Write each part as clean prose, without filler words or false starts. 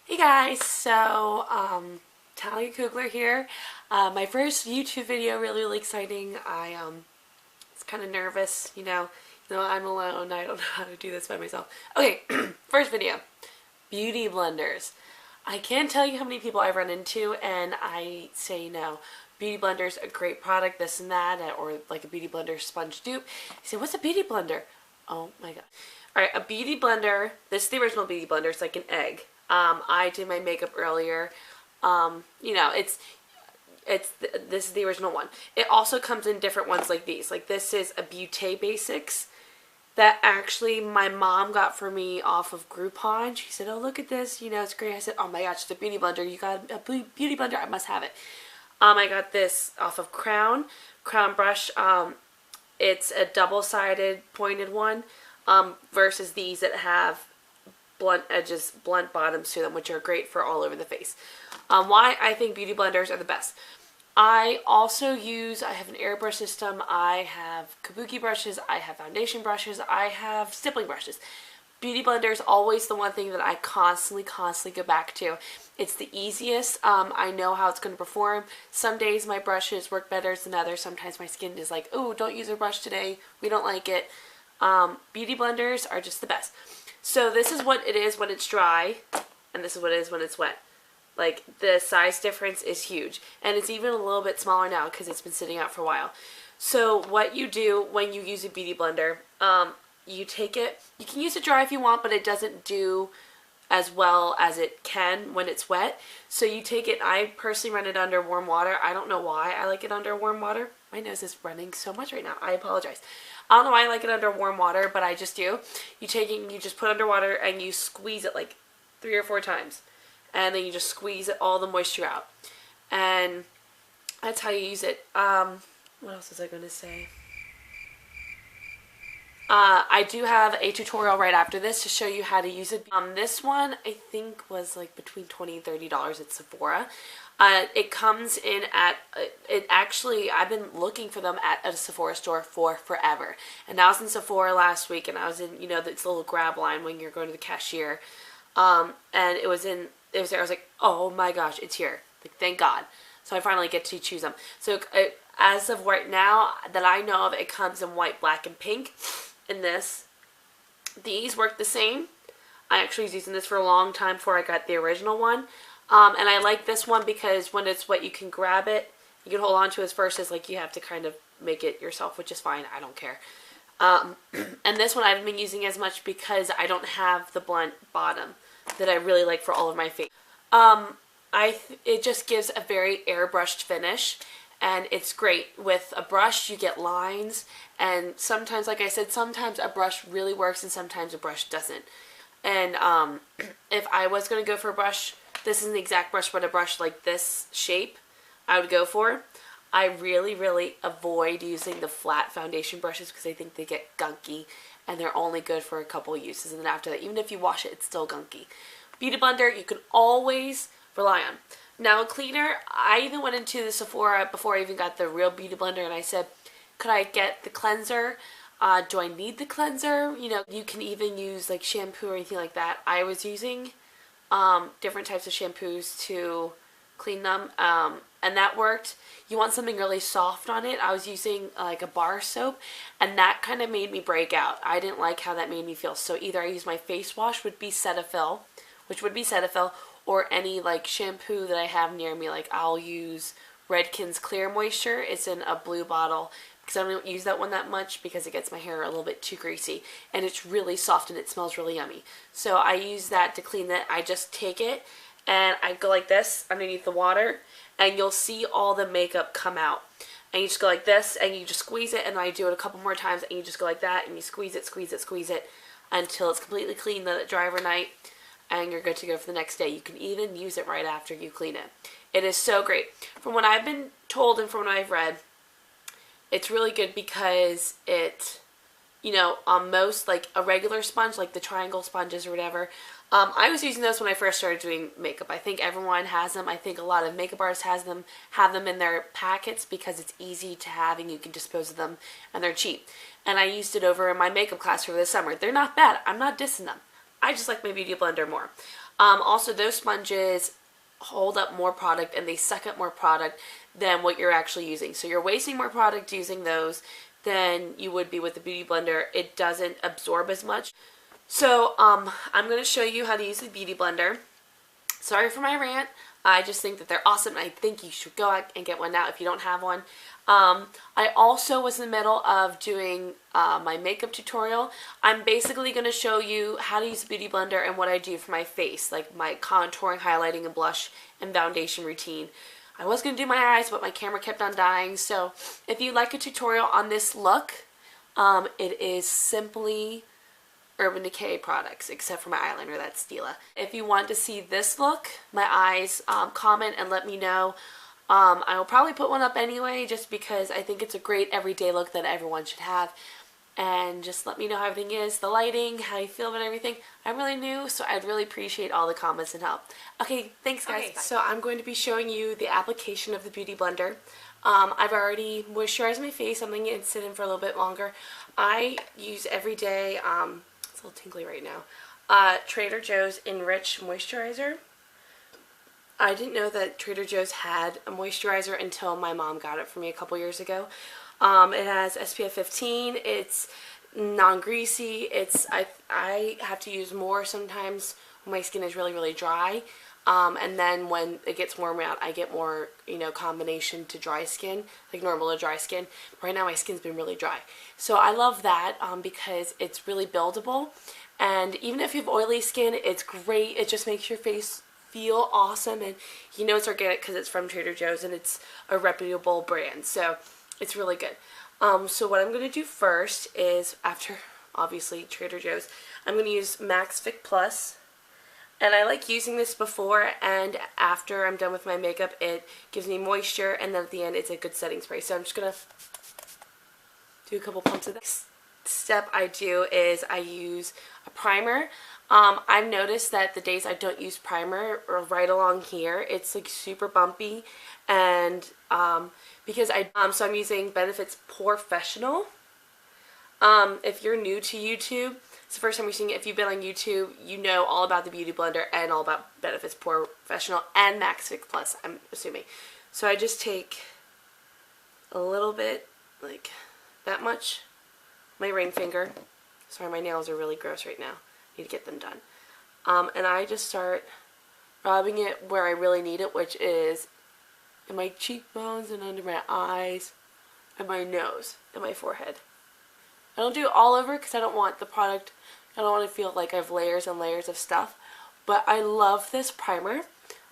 Hey guys, so Talia Kugler here. My first YouTube video, really exciting. I was kind of nervous, I'm alone. I don't know how to do this by myself. Okay, first video, beauty blenders. I can't tell you how many people I've run into, and I say beauty blenders, a great product, this and that, or like a beauty blender sponge dupe. I say, what's a beauty blender? Oh my god. Alright, a beauty blender, this is the original beauty blender, it's like an egg. I did my makeup earlier. This is the original one. It also comes in different ones like these. Like this is a Beauty Basics that actually my mom got for me off of Groupon. She said, oh, look at this, it's great. I said, oh my gosh, it's a beauty blender. You got a beauty blender, I must have it. I got this off of Crown brush. It's a double-sided pointed one versus these that have blunt edges, blunt bottoms to them, which are great for all over the face. Why I think beauty blenders are the best. I also I have an airbrush system, I have kabuki brushes, I have foundation brushes, I have stippling brushes. Beauty blender is always the one thing that I constantly go back to. It's the easiest. I know how it's going to perform. Some days my brushes work better than others. Sometimes my skin is like, oh, don't use a brush today. We don't like it. Beauty blenders are just the best. So this is what it is when it's dry, and this is what it is when it's wet. Like, the size difference is huge. And it's even a little bit smaller now because it's been sitting out for a while. So what you do when you use a beauty blender, you take it, you can use it dry if you want, but it doesn't do as well as it can when it's wet. So you take it, I personally run it under warm water. I don't know why I like it under warm water. My nose is running so much right now. I apologize. I don't know why I like it under warm water, but I just do. You take it and you just put it under water and you squeeze it like 3 or 4 times. And then you just squeeze all the moisture out. And that's how you use it. What else was I going to say? I do have a tutorial right after this to show you how to use it. This one I think was like between $20 and $30 at Sephora. It comes in at, I've been looking for them at a Sephora store for forever. And I was in Sephora last week, and I was in, this little grab line when you're going to the cashier. And it was there. I was like, oh my gosh, it's here. Like, thank God. So I finally get to choose them. So as of right now that I know of, it comes in white, black, and pink. In this, these work the same. I actually was using this for a long time before I got the original one. And I like this one because when it's wet, you can grab it. You can hold on to it versus like you have to kind of make it yourself, which is fine. I don't care. And this one I haven't been using as much because I don't have the blunt bottom that I really like for all of my face. It just gives a very airbrushed finish. And it's great. With a brush, you get lines, and sometimes, like I said, sometimes a brush really works and sometimes a brush doesn't. And if I was going to go for a brush, this isn't the exact brush, but a brush like this shape, I would go for. I really avoid using the flat foundation brushes because I think they get gunky, and they're only good for a couple uses, and then after that, even if you wash it, it's still gunky. Beauty blender, you can always rely on. Now, a cleaner, I even went into the Sephora before I even got the real beauty blender, and I said, could I get the cleanser? Do I need the cleanser? You can even use like shampoo or anything like that. I was using different types of shampoos to clean them, and that worked. You want something really soft on it. I was using like a bar soap, and that kind of made me break out. I didn't like how that made me feel. So either I use my face wash, which would be Cetaphil, or any like shampoo that I have near me. Like I'll use Redken's Clear Moisture. It's in a blue bottle because I don't use that one that much because it gets my hair a little bit too greasy, and it's really soft and it smells really yummy. So I use that to clean that. I just take it and I go like this underneath the water, and you'll see all the makeup come out. And you just go like this and you just squeeze it, and I do it a couple more times, and you just go like that and you squeeze it until it's completely clean, let it dry overnight, and you're good to go for the next day. You can even use it right after you clean it. It is so great. From what I've been told and from what I've read, it's really good because it, on most, like a regular sponge, like the triangle sponges or whatever, I was using those when I first started doing makeup. I think everyone has them. I think a lot of makeup artists have them in their packets because it's easy to have and you can dispose of them, and they're cheap. And I used it over in my makeup class for the summer. They're not bad. I'm not dissing them. I just like my beauty blender more. Also, those sponges hold up more product and they suck up more product than what you're actually using. So you're wasting more product using those than you would be with the Beauty Blender. It doesn't absorb as much. So I'm going to show you how to use the Beauty Blender. Sorry for my rant. I just think that they're awesome and I think you should go out and get one now if you don't have one. I also was in the middle of doing my makeup tutorial. I'm basically going to show you how to use the Beauty Blender and what I do for my face, like my contouring, highlighting, and blush and foundation routine. I was going to do my eyes, but my camera kept on dying. So if you'd like a tutorial on this look, it is simply Urban Decay products, except for my eyeliner, that's Stila. If you want to see this look, my eyes, comment and let me know. I will probably put one up anyway, just because I think it's a great everyday look that everyone should have. And just let me know how everything is, the lighting, how you feel about everything. I'm really new, so I'd really appreciate all the comments and help. Okay, thanks guys. Okay, so I'm going to be showing you the application of the Beauty Blender. I've already moisturized my face. I'm going to sit in for a little bit longer. I use every day, it's a little tingly right now, Trader Joe's Enrich Moisturizer. I didn't know that Trader Joe's had a moisturizer until my mom got it for me a couple years ago. It has SPF 15, it's non-greasy, I have to use more sometimes when my skin is really dry, and then when it gets warm out I get more, combination to dry skin, like normal to dry skin. Right now my skin's been really dry. So I love that because it's really buildable, and even if you have oily skin, it's great. It just makes your face feel awesome, and it's organic because it's from Trader Joe's and it's a reputable brand, so it's really good. So what I'm going to do first is, after obviously Trader Joe's, I'm going to use M.A.C Fix Plus, and I like using this before and after I'm done with my makeup. It gives me moisture, and then at the end it's a good setting spray. So I'm just going to do a couple pumps of this. Step I do is I use a primer. I've noticed that the days I don't use primer, or right along here, it's like super bumpy, and because so I'm using Benefit's POREfessional. If you're new to YouTube, it's the first time you're seeing it. If you've been on YouTube, you know all about the Beauty Blender and all about Benefit's POREfessional and M.A.C Fix Plus, I'm assuming. So I just take a little bit, like that much, my ring finger. Sorry, my nails are really gross right now. Need to get them done. And I just start rubbing it where I really need it, which is in my cheekbones and under my eyes and my nose and my forehead. I don't do it all over because I don't want the product, I don't want to feel like I have layers and layers of stuff, but I love this primer.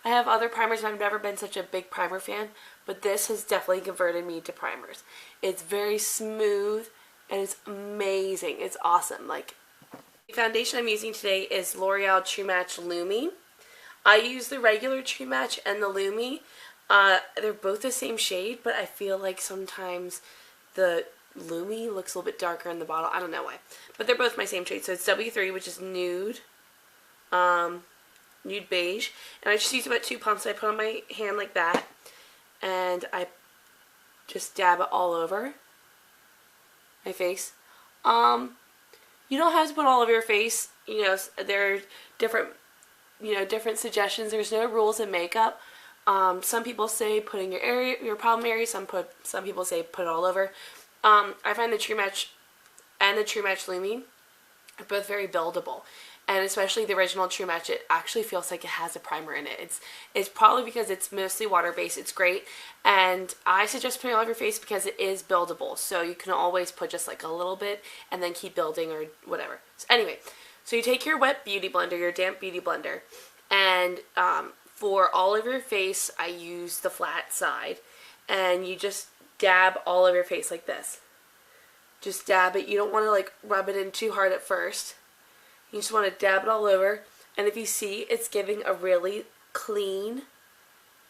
I have other primers and I've never been such a big primer fan, but this has definitely converted me to primers. It's very smooth and it's amazing. It's awesome. Like, the foundation I'm using today is L'Oreal True Match Lumi. I use the regular True Match and the Lumi. They're both the same shade, but I feel like sometimes the Lumi looks a little bit darker in the bottle. I don't know why. But they're both my same shade. So it's W3, which is nude, nude beige. And I just use about 2 pumps. I put on my hand like that, and I just dab it all over my face. You don't have to put all over your face. There are different, different suggestions. There's no rules in makeup. Some people say put in your problem area. Some people say put it all over. I find the True Match and the True Match Lumi are both very buildable. And especially the original True Match, it actually feels like it has a primer in it. It's probably because it's mostly water-based. It's great. And I suggest putting it all over your face because it is buildable. So you can always put just like a little bit and then keep building or whatever. So anyway, so you take your wet Beauty Blender, your damp Beauty Blender, and for all of your face, I use the flat side. And you just dab all over your face like this. Just dab it. You don't want to like rub it in too hard at first. You just want to dab it all over, and if you see, it's giving a really clean,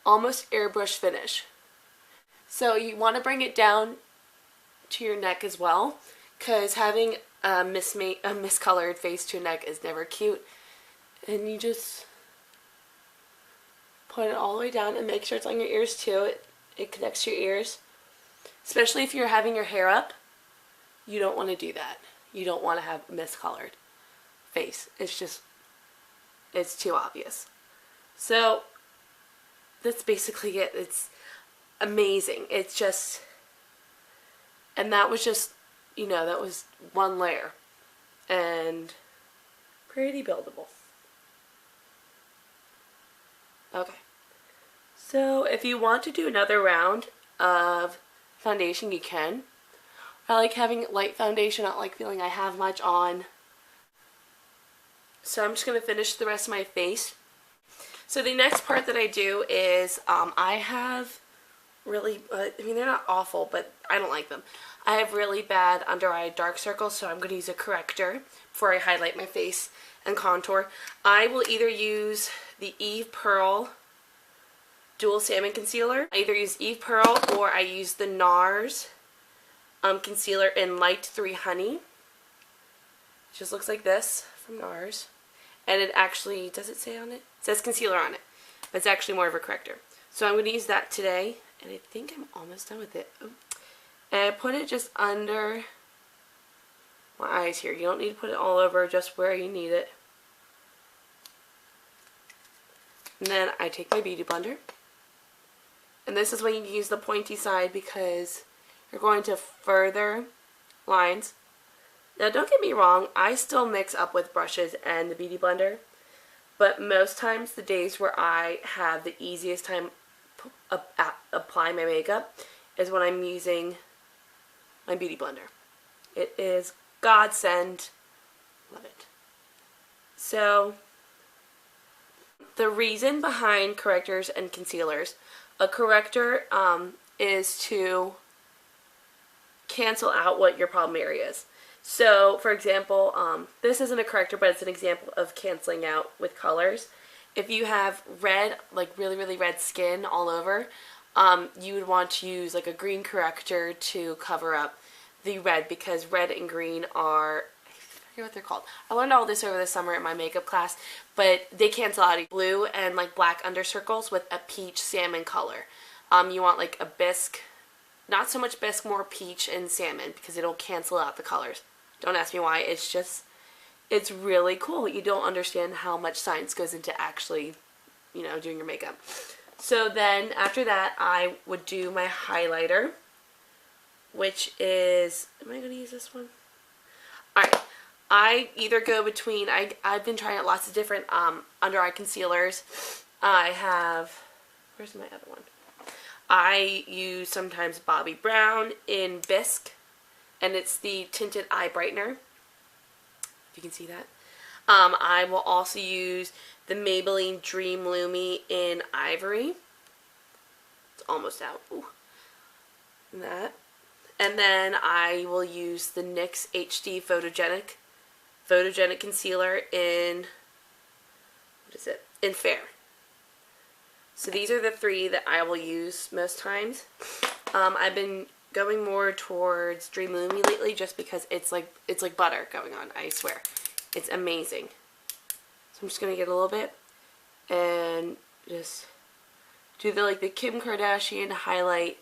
almost airbrush finish. So you want to bring it down to your neck as well, because having a miscolored face to your neck is never cute. And you just put it all the way down and make sure it's on your ears too. It connects to your ears. Especially if you're having your hair up, you don't want to do that. You don't want to have miscolored face. It's It's too obvious. So that's basically it. It's amazing. It's just, and that was just, you know, that was one layer. And pretty buildable. Okay. So if you want to do another round of foundation, you can. I like having light foundation. I don't like feeling I have much on. So I'm just going to finish the rest of my face. So the next part that I do is I have really, I mean, they're not awful, but I don't like them. I have really bad under eye dark circles, so I'm going to use a corrector before I highlight my face and contour. I will either use the Eve Pearl Dual Salmon Concealer. I either use Eve Pearl or I use the NARS concealer in Light 3 Honey. It just looks like this from NARS. And it actually, does it say on it? It says concealer on it. But it's actually more of a corrector. So I'm going to use that today. And I think I'm almost done with it. Oh. And I put it just under my eyes here. You don't need to put it all over, just where you need it. And then I take my beauty blender. And this is when you use the pointy side because you're going to further lines. Now don't get me wrong, I still mix up with brushes and the beauty blender. But most times the days where I have the easiest time applying my makeup is when I'm using my beauty blender. It is godsend. Love it. So the reason behind correctors and concealers, a corrector is to cancel out what your problem area is. So for example, this isn't a corrector, but it's an example of canceling out with colors. If you have red, like really, really red skin all over, you would want to use like a green corrector to cover up the red, because red and green are, I forget what they're called. I learned all this over the summer in my makeup class, but they cancel out blue and like black under circles with a peach salmon color. You want like a bisque, not so much bisque, more peach and salmon, because it'll cancel out the colors. Don't ask me why, it's just, it's really cool. You don't understand how much science goes into actually, you know, doing your makeup. So then after that, I would do my highlighter, which is, am I going to use this one? Alright, I either go between, I've been trying out lots of different under eye concealers. I have, where's my other one? I use sometimes Bobbi Brown in Bisque, and it's the Tinted Eye Brightener, if you can see that. I will also use the Maybelline Dream Lumi in Ivory. It's almost out. Ooh. And that. And then I will use the NYX HD Photogenic Concealer in, what is it? In Fair. So these are the three that I will use most times. I've been going more towards Dream Lumi lately just because it's like butter going on, I swear. It's amazing. So I'm just going to get a little bit and just do the Kim Kardashian highlight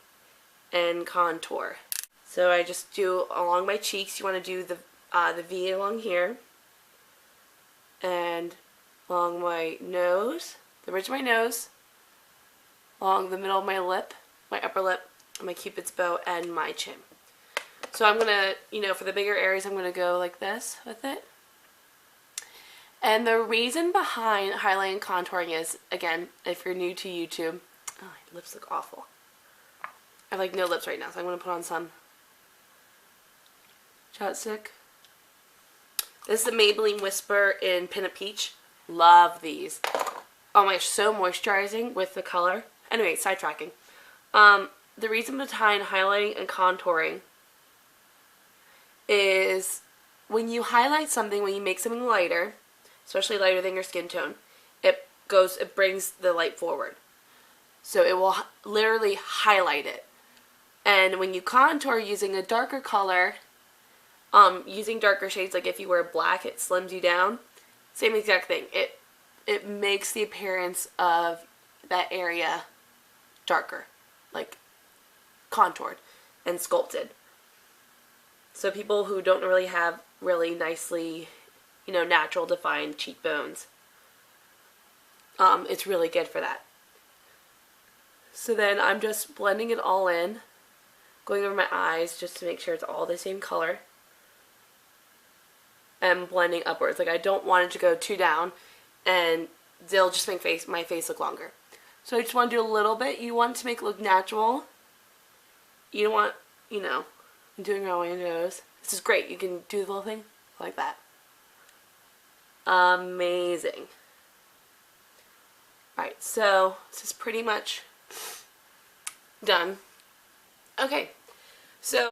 and contour. So I just do along my cheeks. You want to do the V along here, and along my nose, the ridge of my nose, along the middle of my lip, my upper lip, my cupid's bow, and my chin. So I'm going to, you know, for the bigger areas, I'm going to go like this with it. And the reason behind highlighting and contouring is, again, if you're new to YouTube, oh, my lips look awful. I have like no lips right now, so I'm going to put on some chapstick. This is the Maybelline Whisper in Pinna Peach. Love these. Oh my gosh, so moisturizing with the color. Anyway, sidetracking. The reason behind highlighting and contouring is when you highlight something, when you make something lighter, especially lighter than your skin tone, it brings the light forward. So it will literally highlight it. And when you contour using a darker color, using darker shades, like if you wear black, it slims you down. Same exact thing. It makes the appearance of that area darker, like contoured and sculpted. So people who don't really have really nicely, you know, natural defined cheekbones, It's really good for that. So then I'm just blending it all in, going over my eyes just to make sure it's all the same color, and blending upwards. Like, I don't want it to go too down, and they'll just make my face look longer. So I just want to do a little bit. You want to make it look natural. You don't want, you know, I'm doing my windows. This is great. You can do the little thing like that. Amazing. Alright, so this is pretty much done. Okay, so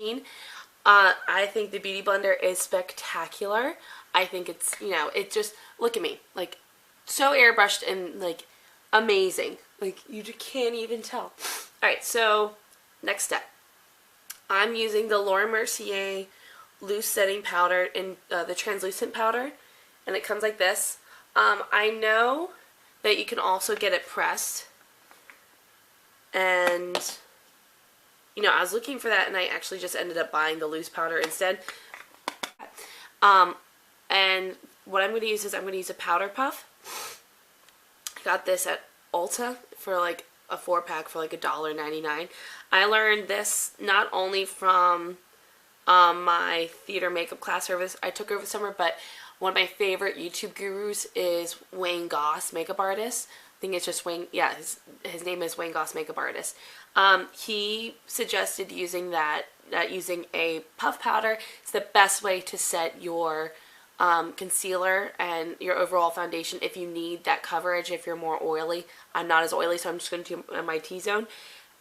I think the Beauty Blender is spectacular. I think it's, you know, it just, look at me, like, so airbrushed and, like, amazing. Like, you just can't even tell. Alright, so next step. I'm using the Laura Mercier loose setting powder in the translucent powder, and it comes like this. I know that you can also get it pressed, and you know, I was looking for that, and I actually just ended up buying the loose powder instead. And what I'm going to use is I'm going to use a powder puff. I got this at Ulta for like a 4-pack for like $1.99. I learned this not only from my theater makeup class service I took over the summer, but one of my favorite YouTube gurus is Wayne Goss, makeup artist. I think it's just Wayne, yeah, his name is Wayne Goss, makeup artist. He suggested using that using a puff powder is the best way to set your concealer and your overall foundation if you need that coverage, if you're more oily. I'm not as oily, so I'm just going to do my T-zone.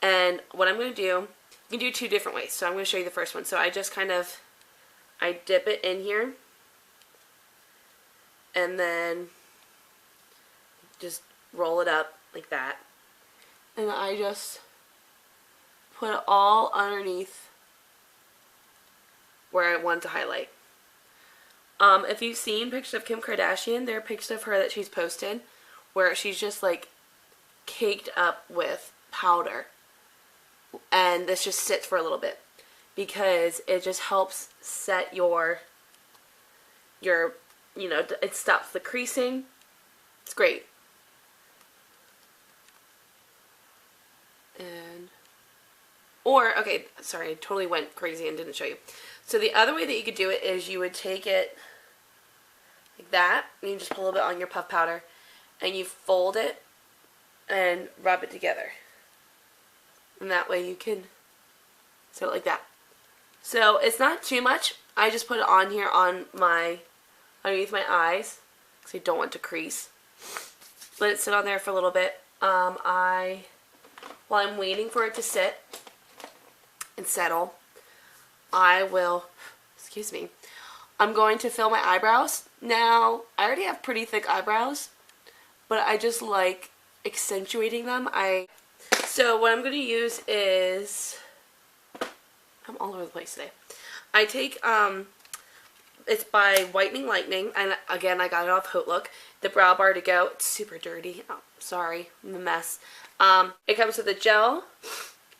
And what I'm going to do, you can do 2 different ways. So I'm going to show you the first one. So I just kind of, I dip it in here, and then just roll it up like that. And I just put it all underneath where I want to highlight. If you've seen pictures of Kim Kardashian, there are pictures of her that she's posted where she's just like caked up with powder. And this just sits for a little bit because it just helps set your you know, it stops the creasing. It's great. And, or, okay, sorry, I totally went crazy and didn't show you. So the other way that you could do it is you would take it like that, and you just put a little bit on your puff powder, and you fold it and rub it together. And that way you can set it like that. So it's not too much. I just put it on here on underneath my eyes because I don't want to crease. Let it sit on there for a little bit. While I'm waiting for it to sit and settle, I will, excuse me, I'm going to fill my eyebrows. Now, I already have pretty thick eyebrows, but I just like accentuating them. So what I'm going to use is, I'm all over the place today. I take, it's by Whitening Lightning, and again, I got it off Haute Look. The Brow Bar to Go. It's super dirty. Oh, sorry, I'm a mess. It comes with a gel,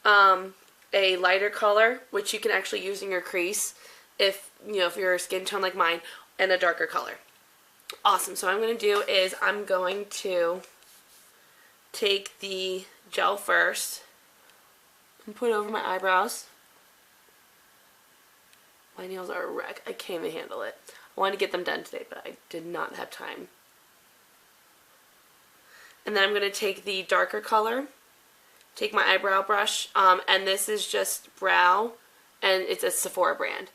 a lighter color, which you can actually use in your crease if, you know, if you're a skin tone like mine, and a darker color. Awesome. So what I'm going to do is I'm going to take the gel first and put it over my eyebrows. My nails are a wreck. I can't even handle it. I wanted to get them done today, but I did not have time. And then I'm going to take the darker color, take my eyebrow brush, and this is just Brow, and it's a Sephora brand.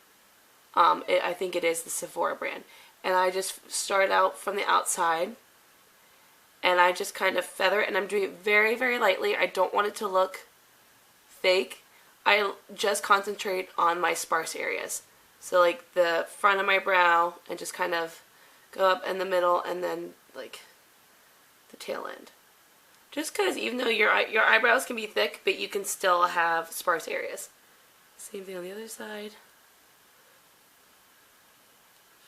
I think it is the Sephora brand. And I just start out from the outside, and I just kind of feather it, and I'm doing it very, very lightly. I don't want it to look fake. I just concentrate on my sparse areas. So like the front of my brow, and just kind of go up in the middle, and then like the tail end. Just because even though your eyebrows can be thick, but you can still have sparse areas. Same thing on the other side.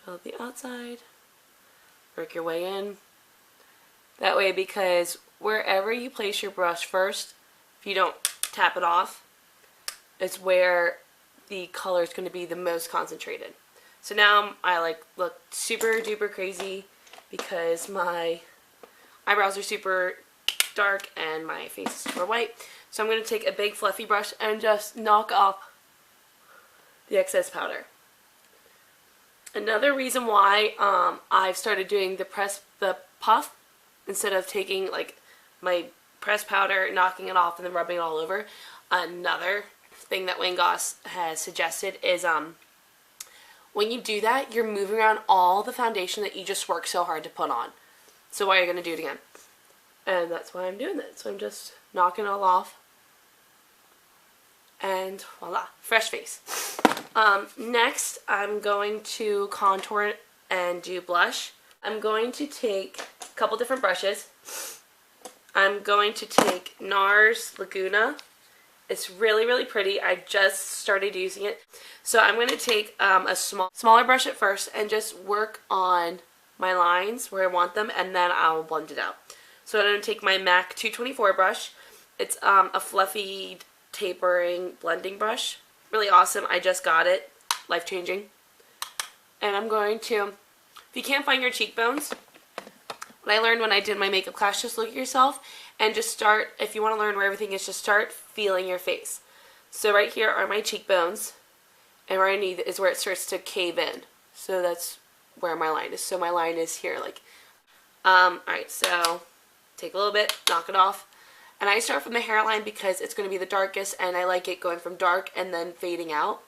Fill up the outside. Work your way in. That way, because wherever you place your brush first, if you don't tap it off, it's where the color is going to be the most concentrated. So now I like look super duper crazy because my eyebrows are super dark and my face is super white. So I'm going to take a big fluffy brush and just knock off the excess powder. Another reason why I've started doing the puff instead of taking like my pressed powder, knocking it off, and then rubbing it all over. Another thing that W.O.S has suggested is when you do that, you're moving around all the foundation that you just worked so hard to put on. So why are you going to do it again? And that's why I'm doing that. So I'm just knocking it all off. And voila, fresh face. Next, I'm going to contour and do blush. I'm going to take a couple different brushes. I'm going to take NARS Laguna. It's really, really pretty. I just started using it. So I'm going to take a smaller brush at first and just work on my lines where I want them, and then I'll blend it out. So I'm going to take my MAC 224 brush. It's a fluffy tapering blending brush. Really awesome. I just got it. Life-changing. And I'm going to, if you can't find your cheekbones, what I learned when I did my makeup class, just look at yourself and just start, if you want to learn where everything is, just start feeling your face. So right here are my cheekbones, and right underneath is where it starts to cave in. So that's where my line is. So my line is here, like, alright, so take a little bit, knock it off. And I start from the hairline because it's going to be the darkest, and I like it going from dark and then fading out.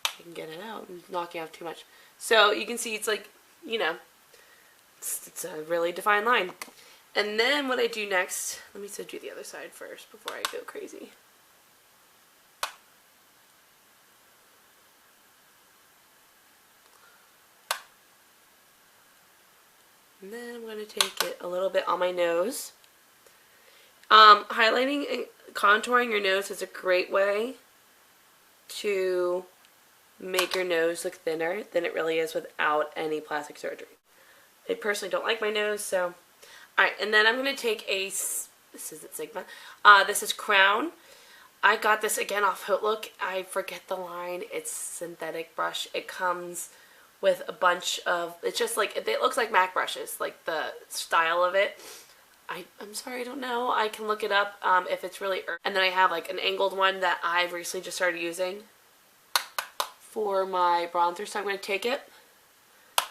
I can get it out. I'm knocking off too much. So you can see it's like, you know, it's a really defined line. And then what I do next, let me do the other side first before I go crazy. And then I'm going to take it a little bit on my nose. Highlighting and contouring your nose is a great way to make your nose look thinner than it really is without any plastic surgery. I personally don't like my nose, so... Alright, and then I'm going to take a... This isn't Sigma. This is Crown. I got this again off Hootlook. I forget the line. It's synthetic brush. It comes with a bunch of... It's just like... It looks like MAC brushes, like the style of it. I'm sorry, I don't know. I can look it up if it's really... And then I have like an angled one that I've recently just started using for my bronzer. So I'm going to take it,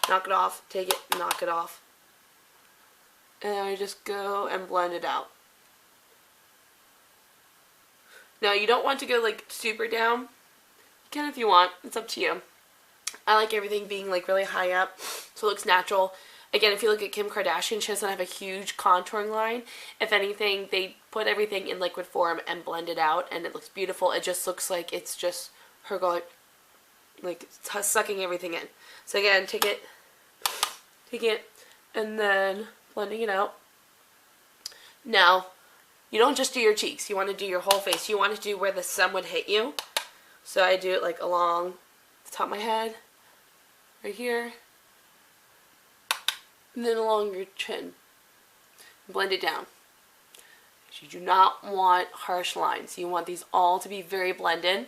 knock it off, take it, knock it off. And then I just go and blend it out. Now you don't want to go like super down. You can if you want. It's up to you. I like everything being like really high up so it looks natural. Again, if you look at Kim Kardashian, she doesn't have a huge contouring line. If anything, they put everything in liquid form and blend it out, and it looks beautiful. It just looks like it's just her going, like, sucking everything in. So again, take it, and then blending it out. Now, you don't just do your cheeks. You want to do your whole face. You want to do where the sun would hit you. So I do it like along the top of my head, right here, and then along your chin. Blend it down. You do not want harsh lines. You want these all to be very blended.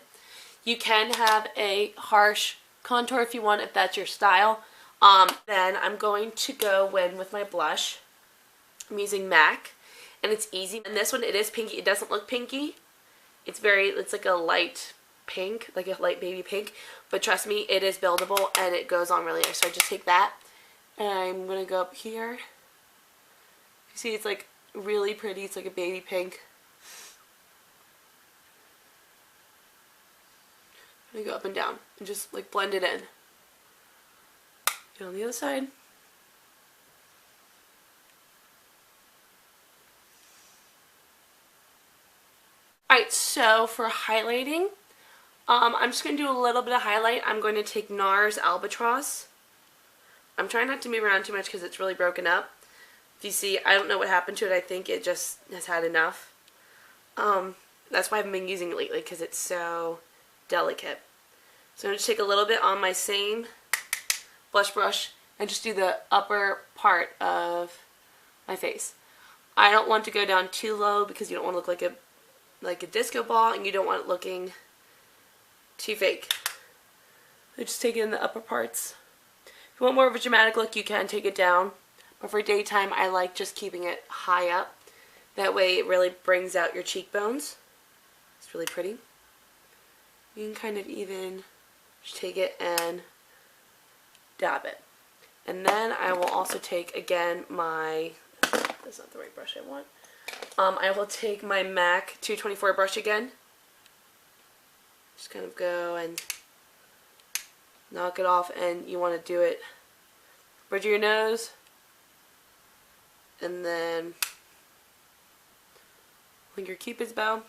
You can have a harsh contour if you want, if that's your style. Then I'm going to go in with my blush. I'm using MAC, and it's easy. And this one, it is pinky. It doesn't look pinky. It's like a light pink, like a light baby pink. But trust me, it is buildable, and it goes on really nice. So I just take that, and I'm going to go up here. You see, it's like really pretty. It's like a baby pink. I'm going to go up and down and just like blend it in. Get on the other side. Alright, so for highlighting, I'm just going to do a little bit of highlight. I'm going to take NARS Albatross. I'm trying not to move around too much because it's really broken up. If you see, I don't know what happened to it. I think it just has had enough. That's why I haven't been using it lately, because it's so delicate. So I'm going to take a little bit on my same blush brush and just do the upper part of my face. I don't want to go down too low because you don't want to look like a disco ball, and you don't want it looking too fake. So just take it in the upper parts. If you want more of a dramatic look, you can take it down. But for daytime, I like just keeping it high up. That way it really brings out your cheekbones. It's really pretty. You can kind of even just take it and dab it. And then I will also take, again, my, that's not the right brush I want. I will take my MAC 224 brush again. Just kind of go and knock it off, and you want to do it bridge of your nose, and then on your cupid's bow,